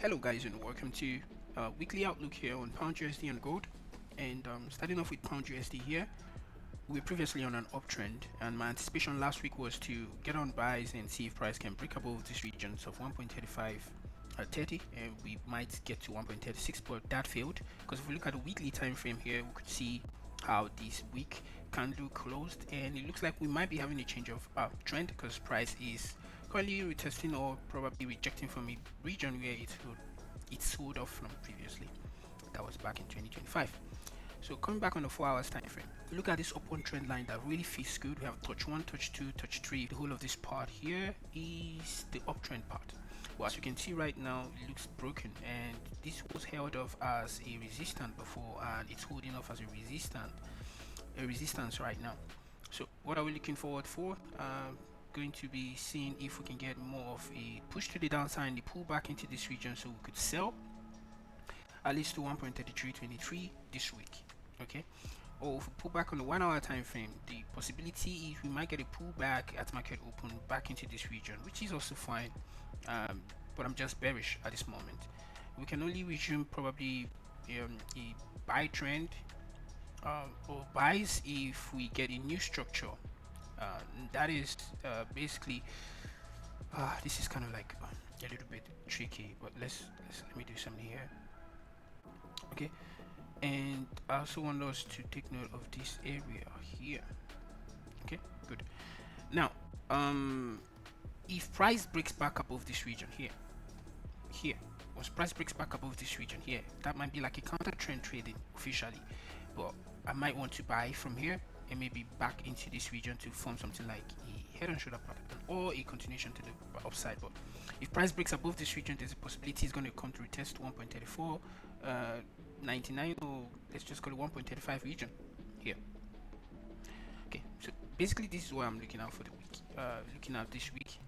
Hello guys, and welcome to weekly outlook here on pound USD and gold. And starting off with pound USD here, we were previously on an uptrend, and my anticipation last week was to get on buys and see if price can break above these regions of 1.3530, and we might get to 1.36, but that failed because if we look at the weekly time frame here, we could see how this week candle closed, and it looks like we might be having a change of trend because price is currently retesting or probably rejecting from a region where it sold off from previously. That was back in 2025. So coming back on the 4 hours time frame, look at this upward trend line that really feels good. We have touch 1, touch 2, touch 3. The whole of this part here is the uptrend part. Well, as you can see right now, it looks broken, and this was held off as a resistance before, and it's holding off as a resistance right now. So what are we looking forward for? Going to be seeing if we can get more of a push to the downside and the pull back into this region so we could sell at least to 1.3323 this week. Okay, or if we pull back on the 1 hour time frame, the possibility is we might get a pullback at market open back into this region, which is also fine, but I'm just bearish at this moment. We can only resume probably a buy trend or buys if we get a new structure. That is basically this is kind of like a little bit tricky, but let me do something here. Okay, and I also want us to take note of this area here. Okay, good. Now if price breaks back above this region here, once price breaks back above this region here, that might be like a counter trend trading officially, but I might want to buy from here and maybe back into this region to form something like a head and shoulder pattern or a continuation to the upside. But if price breaks above this region, there's a possibility it's going to come to retest 1.34 99, or let's just call it 1.35 region here. Okay, so basically this is what I'm looking out for the week. Looking at this week,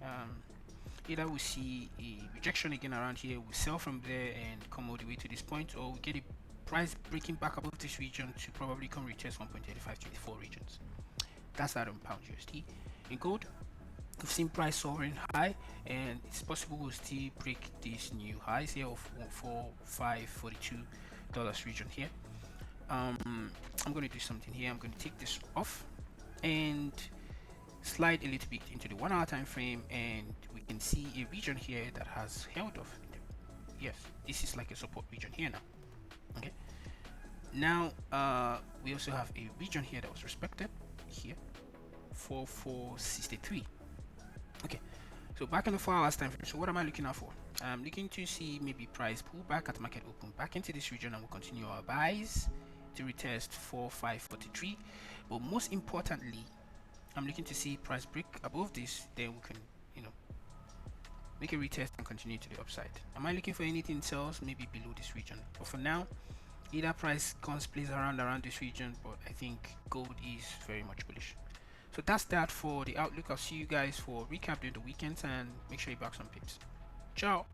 either we see a rejection again around here, we sell from there and come all the way to this point, or we get a price breaking back above this region to probably come retest 1.3524 regions. That's that on pound USD. In gold, we've seen price soaring high, and it's possible we'll still break these new highs here of $4,542 region here. I'm going to do something here. I'm going to take this off and slide a little bit into the 1 hour time frame, and we can see a region here that has held off. Yes, this is like a support region here now. Okay, now we also have a region here that was respected here, 4463. Okay, so back in the 4 hours time frame, so what am I looking out for? I'm looking to see maybe price pull back at market open back into this region, and we'll continue our buys to retest 4543. But most importantly, I'm looking to see price break above this, then we can make a retest and continue to the upside. Am I looking for anything else maybe below this region? But for now, either price comes plays around this region, but I think gold is very much bullish. So that's that for the outlook. I'll see you guys for recap during the weekends, and make sure you back some pips. Ciao.